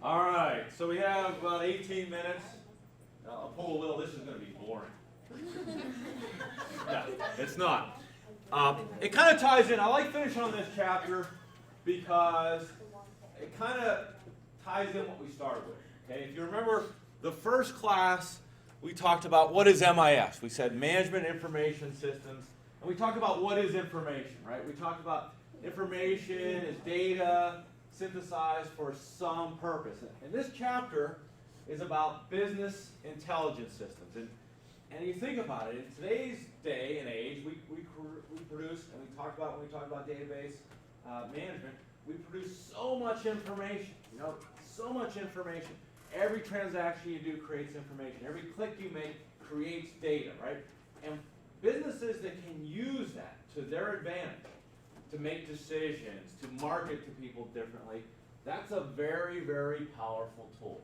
All right, so we have about 18 minutes. I'll pull a little. This is going to be boring. Yeah, it's not. It kind of ties in. I like finishing on this chapter because it kind of ties in what we started with. Okay, if you remember the first class, we talked about what is MIS. We said Management Information Systems, and we talked about what is information, right? We talked about information is data synthesized for some purpose. And this chapter is about business intelligence systems. And you think about it, in today's day and age, we produce, and we talk about when we talk about database management, we produce so much information, so much information. Every transaction you do creates information. Every click you make creates data, right? And businesses that can use that to their advantage, to make decisions, to market to people differently, that's a very, very powerful tool.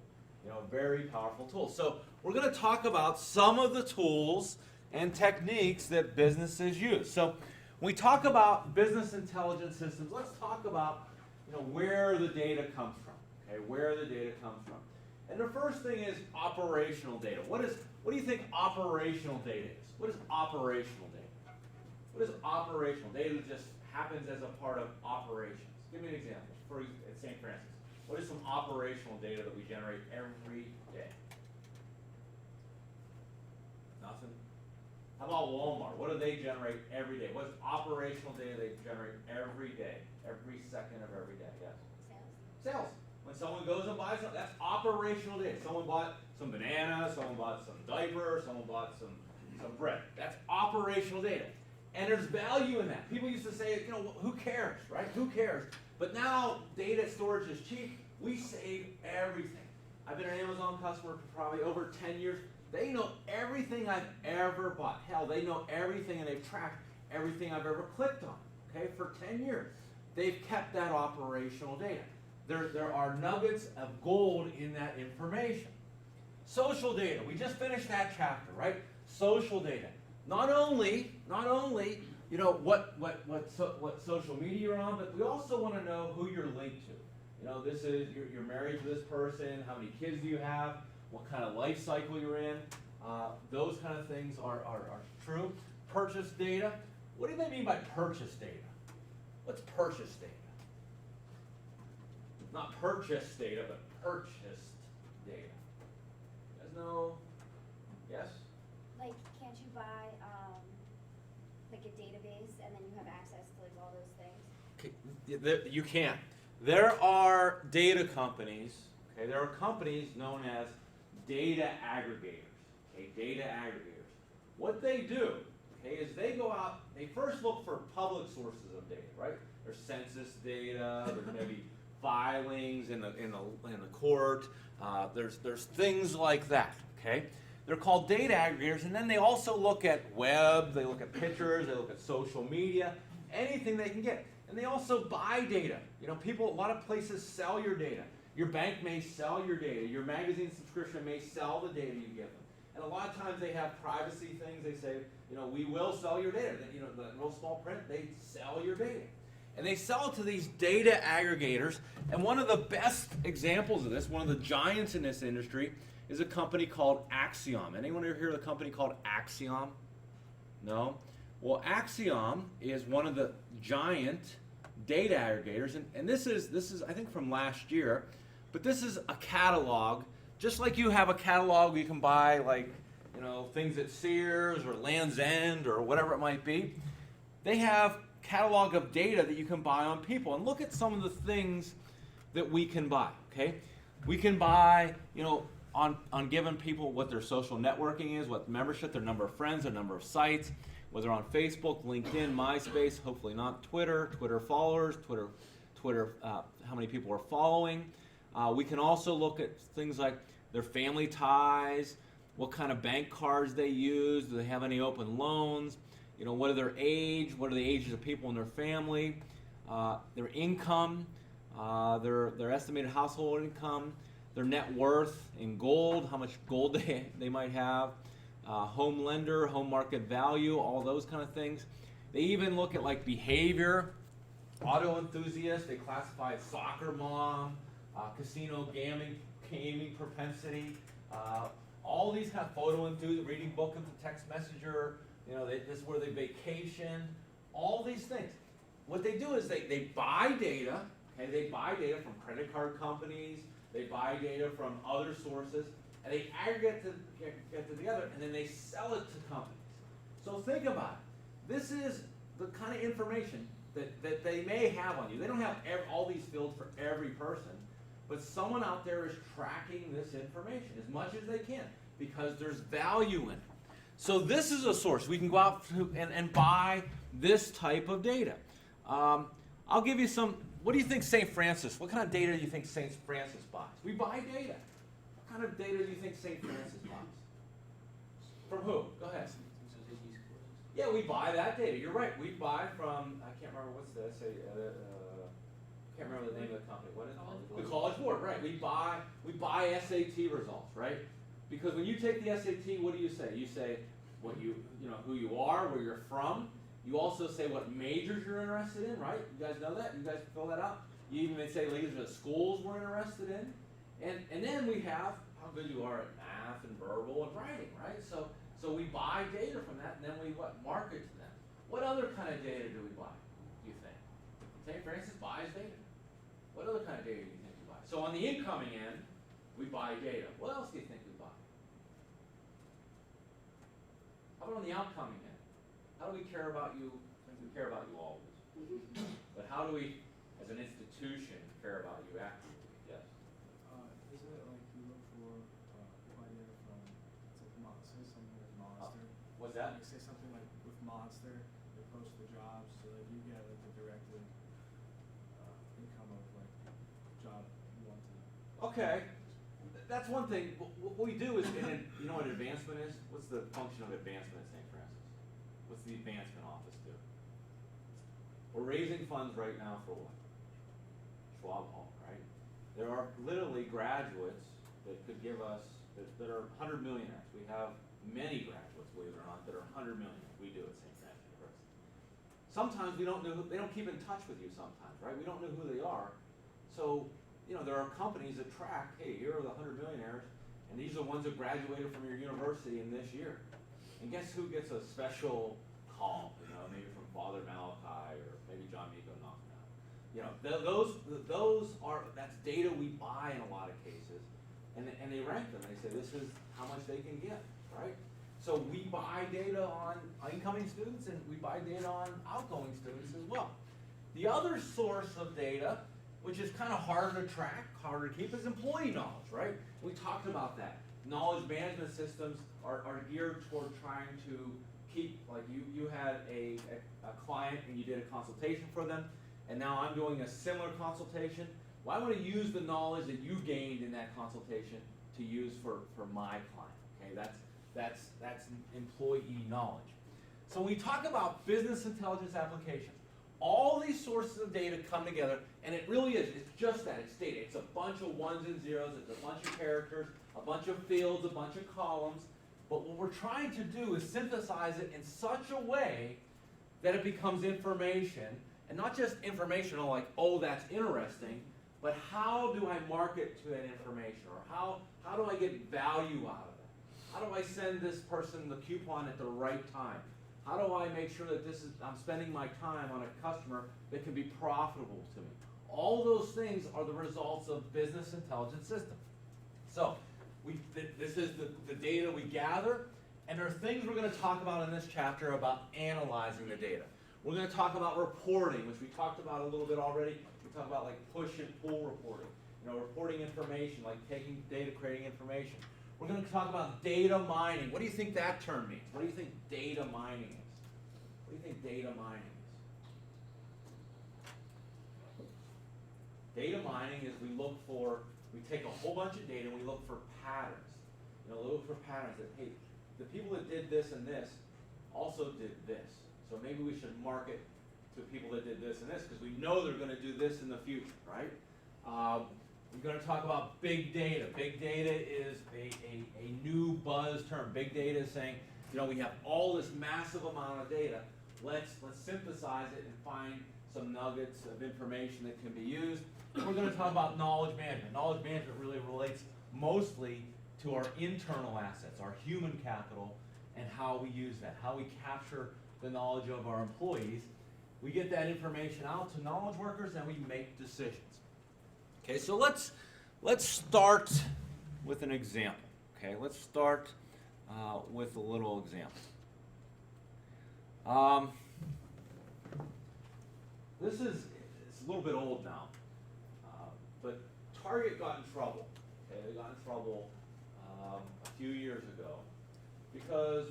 A very powerful tool. So we're going to talk about some of the tools and techniques that businesses use. So when we talk about business intelligence systems, let's talk about where the data comes from. Okay, where the data comes from. And the first thing is operational data. What do you think operational data is? What is operational data? What is operational data that just happens as a part of operations? Give me an example. At St. Francis, what is some operational data that we generate every day? Nothing? How about Walmart? What do they generate every day? What is operational data they generate every day? Every second of every day, yes? Sales. When someone goes and buys something, that's operational data. Someone bought some banana, someone bought some diaper, someone bought some bread. That's operational data. And there's value in that. People used to say, who cares, right? Who cares? But now data storage is cheap. We save everything. I've been an Amazon customer for probably over 10 years. They know everything I've ever bought. Hell, they know everything, and they've tracked everything I've ever clicked on. Okay, for 10 years. They've kept that operational data. There are nuggets of gold in that information. Social data. We just finished that chapter, right? Social data. Not only what social media you're on, but we also want to know who you're linked to. This is you're married to this person. How many kids do you have? What kind of life cycle you're in? Those kind of things are true. Purchase data. What do they mean by purchase data? What's purchase data? Not purchase data, but purchased data. You guys know? Yes? Like, can't you buy like a database and then you have access to like all those things? You can't. There are data companies. Okay, there are companies known as data aggregators. Okay, data aggregators. What they do, okay, is they go out. They first look for public sources of data, right? There's census data. There's maybe filings in the court. There's things like that. Okay. They're called data aggregators, and then they also look at web, they look at pictures, they look at social media, anything they can get. And they also buy data. A lot of places sell your data. Your bank may sell your data. Your magazine subscription may sell the data you give them. And a lot of times they have privacy things. They say, we will sell your data. The real small print, they sell your data. And they sell it to these data aggregators. And one of the best examples of this, one of the giants in this industry, is a company called Axiom. Anyone ever hear of a company called Axiom? No? Well, Axiom is one of the giant data aggregators, and this is I think from last year, but this is a catalog, just like you have a catalog you can buy things at Sears or Land's End or whatever it might be. They have catalog of data that you can buy on people, and look at some of the things that we can buy. Okay, we can buy on giving people what their social networking is, what membership, their number of friends, their number of sites, whether on Facebook, LinkedIn, MySpace, hopefully not Twitter followers, Twitter how many people are following. We can also look at things like their family ties, what kind of bank cards they use, do they have any open loans, what are their age, what are the ages of people in their family, their income, their estimated household income, their net worth in gold, how much gold they might have, home lender, home market value, all those kind of things. They even look at behavior, auto enthusiasts, they classify as soccer mom, casino gaming propensity, all these kind of photo enthusiasm, reading book into text messenger, this is where they vacation, all these things. What they do is they buy data, okay, they buy data from credit card companies, they buy data from other sources, and they aggregate it together, and then they sell it to companies. So think about it. This is the kind of information that they may have on you. They don't have all these fields for every person, but someone out there is tracking this information as much as they can because there's value in it. So this is a source. We can go out and buy this type of data. I'll give you some. What do you think St. Francis, what kind of data do you think St. Francis buys? We buy data. What kind of data do you think St. Francis buys? From who? Go ahead. Yeah, we buy that data. You're right. We buy from, I can't remember what's this. Can't remember the name of the company. What is it? The College Board, right. We buy SAT results, right? Because when you take the SAT, what do you say? You say what who you are, where you're from. You also say what majors you're interested in, right? You guys know that? You guys fill that out? You even may say these are the schools we're interested in. And then we have how good you are at math and verbal and writing, right? So we buy data from that, and then we market to them. What other kind of data do we buy, do you think? St. Francis buys data. What other kind of data do you think we buy? So on the incoming end, we buy data. What else do you think we buy? How about on the outcoming end? How do we care about you? We care about you always. But how do we, as an institution, care about you actively? Yes? Isn't it like you look for data from, it's like say something like Monster. What's that? Like say something like with Monster, they post the jobs so that you get like the directed income of like job you want to. Okay. That's one thing. What we do is, you know what advancement is? What's the function of advancement at St. Francis? What's the advancement office do? We're raising funds right now for what? Schwab Hall, right? There are literally graduates that could give us, that are 100 millionaires. We have many graduates, believe it or not, that are 100 millionaires. We do at St. Francis University. Sometimes we don't know, they don't keep in touch with you sometimes, right? We don't know who they are. So, there are companies that track, hey, here are the 100 millionaires, and these are the ones that graduated from your university in this year. And guess who gets a special call? Maybe from Father Malachi or maybe John Miko knocking out. That's data we buy in a lot of cases, and they rank them. They say this is how much they can get, right? So we buy data on incoming students, and we buy data on outgoing students as well. The other source of data, which is kind of harder to track, harder to keep, is employee knowledge, right? We talked about that. Knowledge management systems are geared toward trying to keep, like you had a client and you did a consultation for them, and now I'm doing a similar consultation. Well, I want to use the knowledge that you gained in that consultation to use for my client, okay? That's employee knowledge. So when we talk about business intelligence applications, all these sources of data come together, and it really is, it's just that, it's data. It's a bunch of ones and zeros, it's a bunch of characters, a bunch of fields, a bunch of columns, but what we're trying to do is synthesize it in such a way that it becomes information, and not just informational like, oh, that's interesting, but how do I market to that information, or how do I get value out of it? How do I send this person the coupon at the right time? How do I make sure that I'm spending my time on a customer that can be profitable to me? All those things are the results of business intelligence systems. So, this is the data we gather, and there are things we're going to talk about in this chapter about analyzing the data. We're going to talk about reporting, which we talked about a little bit already. We talk about like push and pull reporting. Reporting information, like taking data, creating information. We're going to talk about data mining. What do you think that term means? What do you think data mining is? What do you think data mining is? Data mining is we take a whole bunch of data and we look for patterns. Look for patterns that, hey, the people that did this and this also did this. So maybe we should market to people that did this and this because we know they're going to do this in the future, right? We're going to talk about big data. Big data is a new buzz term. Big data is saying, we have all this massive amount of data. Let's synthesize it and find some nuggets of information that can be used. we're going to talk about knowledge management. Knowledge management really relates mostly to our internal assets, our human capital, and how we use that, how we capture the knowledge of our employees. We get that information out to knowledge workers and we make decisions. Okay, so let's start with an example. Okay, let's start with a little example. It's a little bit old now, but Target got in trouble. Okay, they got in trouble a few years ago because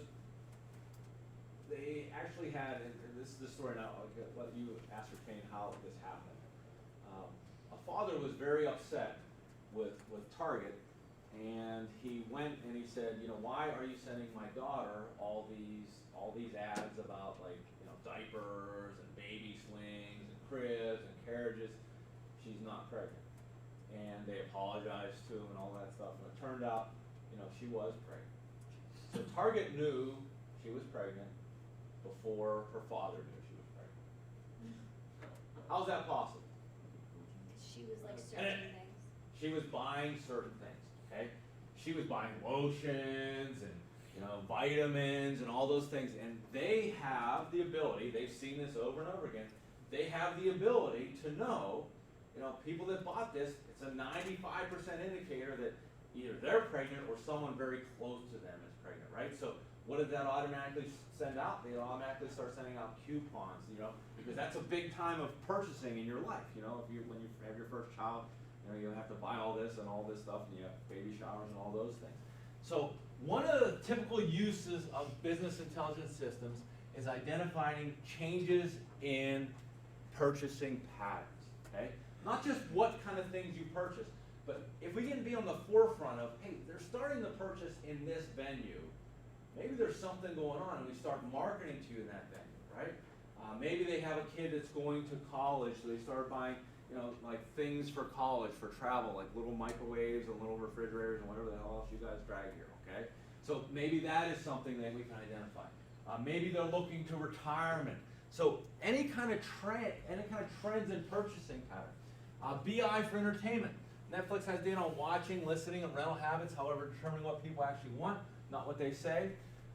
they actually had, and this is the story now, I'll let you ascertain how this happened. A father was very upset with Target, and he went and he said, you know, why are you sending my daughter all these ads about, like, you know, diapers and baby swings and cribs and carriages? She's not pregnant. And they apologized to him and all that stuff, and it turned out, you know, she was pregnant. So Target knew she was pregnant before her father knew she was pregnant. How's that possible? She was like certain things. She was buying certain things, okay? She was buying lotions and, you know, vitamins and all those things, and they have the ability, they've seen this over and over again, they have the ability to know, you know, people that bought this, it's a 95% indicator that either they're pregnant or someone very close to them is pregnant, right? So what does that automatically send out? They automatically start sending out coupons, you know, because that's a big time of purchasing in your life, you know, when you have your first child, you know, you have to buy all this and all this stuff, and you have baby showers and all those things. So one of the typical uses of business intelligence systems is identifying changes in purchasing patterns, okay? Not just what kind of things you purchase, but if we can be on the forefront of, hey, they're starting to purchase in this venue, maybe there's something going on, and we start marketing to you in that venue, right? Maybe they have a kid that's going to college, so they start buying, you know, like things for college, for travel, like little microwaves and little refrigerators and whatever the hell else you guys drag here, okay? So maybe that is something that we can identify. Maybe they're looking to retirement. So any kind of trends in purchasing patterns. BI for entertainment. Netflix has data on watching, listening, and rental habits, however, determining what people actually want, not what they say.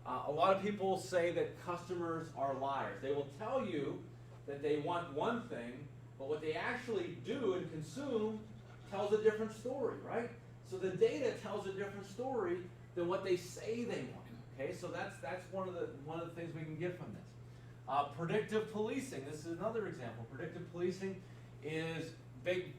A lot of people say that customers are liars. They will tell you that they want one thing, but what they actually do and consume tells a different story, right? So the data tells a different story than what they say they want. Okay, so that's one of the things we can get from this. Predictive policing. This is another example. Predictive policing is big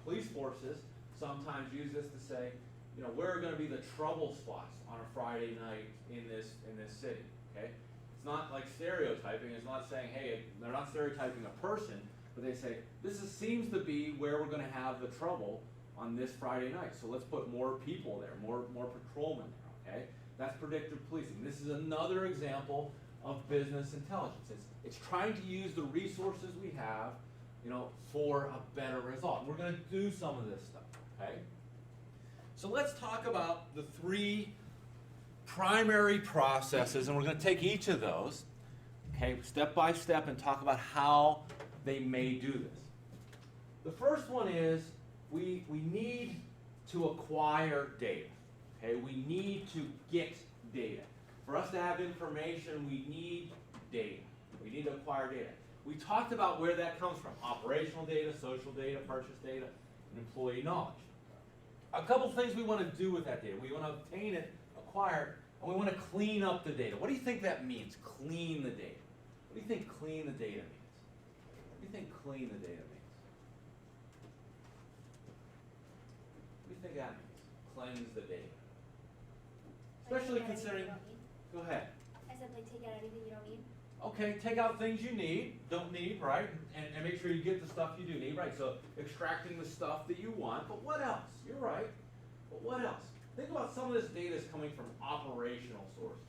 police forces sometimes use this to say, you know, where are going to be the trouble spots on a Friday night in this city. Okay, it's not like stereotyping. It's not saying, hey, they're not stereotyping a person, but they say seems to be where we're going to have the trouble on this Friday night. So let's put more people there, more patrolmen there. Okay, that's predictive policing. This is another example of business intelligence. It's trying to use the resources we have, you know, for a better result. We're going to do some of this stuff. Okay. So let's talk about the three primary processes, and we're going to take each of those, okay, step by step, and talk about how they may do this. The first one is we need to acquire data. Okay, we need to get data. For us to have information, we need data. We need to acquire data. We talked about where that comes from: operational data, social data, purchase data, and employee knowledge. A couple things we want to do with that data. We want to obtain it, acquire it, and we want to clean up the data. What do you think that means, clean the data? What do you think clean the data means? What do you think clean the data means? What do you think that means, cleanse the data? Especially Like, take out considering, anything you go ahead. don't need. I said, like, take out anything you don't need. Okay, take out things you don't need, right? And make sure you get the stuff you do need, right? So extracting the stuff that you want, but what else? You're right. But what else? Think about some of this data is coming from operational sources.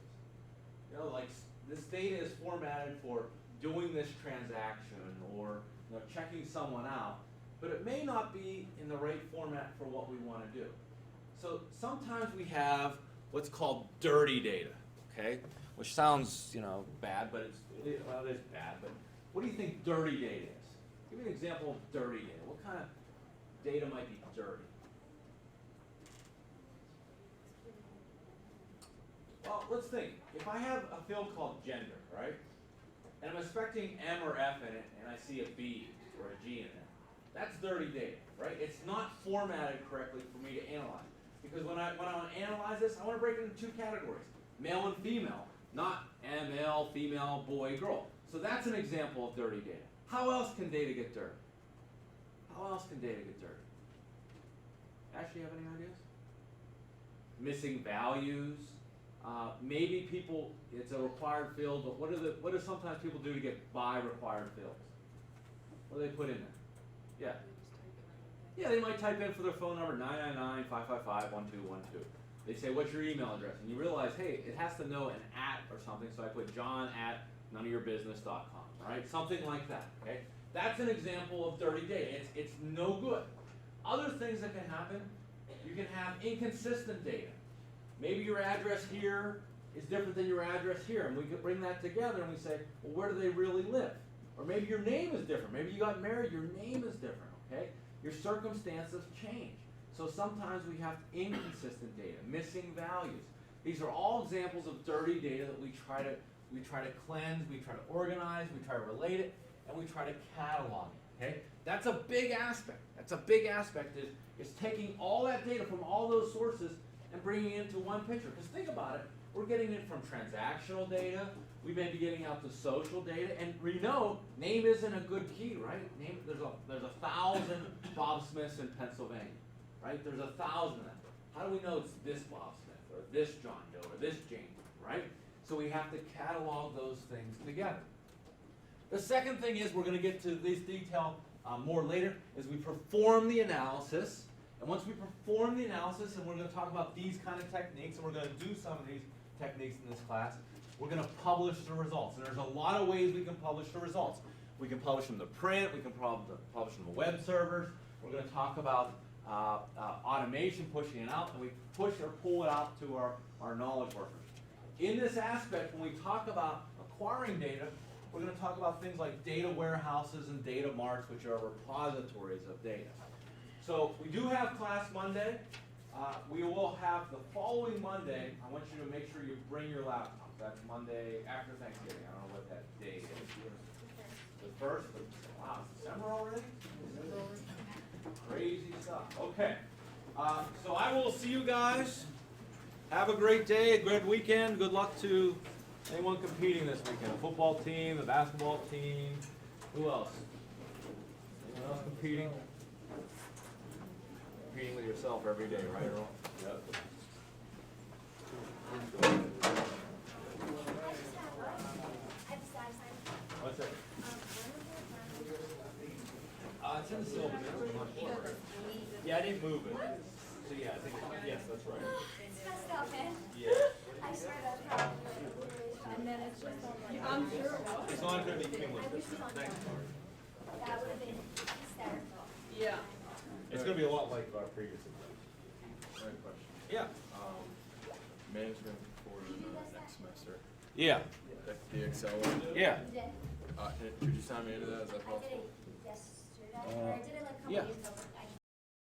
You know, like this data is formatted for doing this transaction or, you know, checking someone out, but it may not be in the right format for what we want to do. So sometimes we have what's called dirty data, okay? Which sounds, you know, bad, but it is bad. But what do you think dirty data is? Give me an example of dirty data. What kind of data might be dirty? Well, let's think. If I have a field called gender, right? And I'm expecting M or F in it, and I see a B or a G in it. That's dirty data, right? It's not formatted correctly for me to analyze. Because when I want to analyze this, I want to break it into two categories. Male and female, not male, female, boy, girl. So that's an example of dirty data. How else can data get dirty? How else can data get dirty? Ashley, have any ideas? Missing values. Maybe people, it's a required field, but what do sometimes people do to get by required fields? What do they put in there? Yeah. Yeah, they might type in for their phone number 999-555-1212. They say, what's your email address? And you realize, hey, it has to know an at or something, so I put john@noneofyourbusiness.com, right? Something like that, okay? That's an example of dirty data. It's no good. Other things that can happen, you can have inconsistent data. Maybe your address here is different than your address here, and we could bring that together and we say, well, where do they really live? Or maybe your name is different. Maybe you got married, your name is different, okay? Your circumstances change. So sometimes we have inconsistent data, missing values. These are all examples of dirty data that we try to cleanse, we try to organize, we try to relate it, and we try to catalog it, okay? That's a big aspect. That's a big aspect is taking all that data from all those sources and bringing it into one picture. Because think about it, we're getting it from transactional data, we may be getting out the social data, and we know name isn't a good key, right? Name, there's 1,000 Bob Smiths in Pennsylvania, right? There's 1,000 of them. How do we know it's this Bob Smith, or this John Doe, or this Jane, right? So we have to catalog those things together. The second thing is, we're going to get to this detail more later, is we perform the analysis. And once we perform the analysis, and we're going to talk about these kind of techniques, and we're going to do some of these techniques in this class, we're going to publish the results. And there's a lot of ways we can publish the results. We can publish them to print, we can publish them to web servers. We're going to talk about automation, pushing it out, and we push or pull it out to our knowledge workers. In this aspect, when we talk about acquiring data, we're going to talk about things like data warehouses and data marts, which are repositories of data. So we do have class Monday. We will have the following Monday. I want you to make sure you bring your laptops. That's Monday after Thanksgiving. I don't know what that date is. The first. Wow, it's December already? Crazy stuff. Okay. So I will see you guys. Have a great day, a great weekend. Good luck to anyone competing this weekend. The football team, the basketball team. Who else? Anyone else competing? Competing with yourself every day, right, Earl? Yep. What's that? It's in the syllabus. Yeah, I didn't move it. So yeah, I think, yes, that's right. It's messed up, man. Yeah. I swear that's probably and then it's just I'm sure it was. It's not going to be cumulative. Thanks. That would have been hysterical. Yeah. It's going to be a lot like our previous exam. Right question. Yeah. Management for next semester. Yeah. The Excel one. Yeah. You did? Could you sign me into that? Is that I did possible? it yesterday, or I did it like a couple yeah. days ago.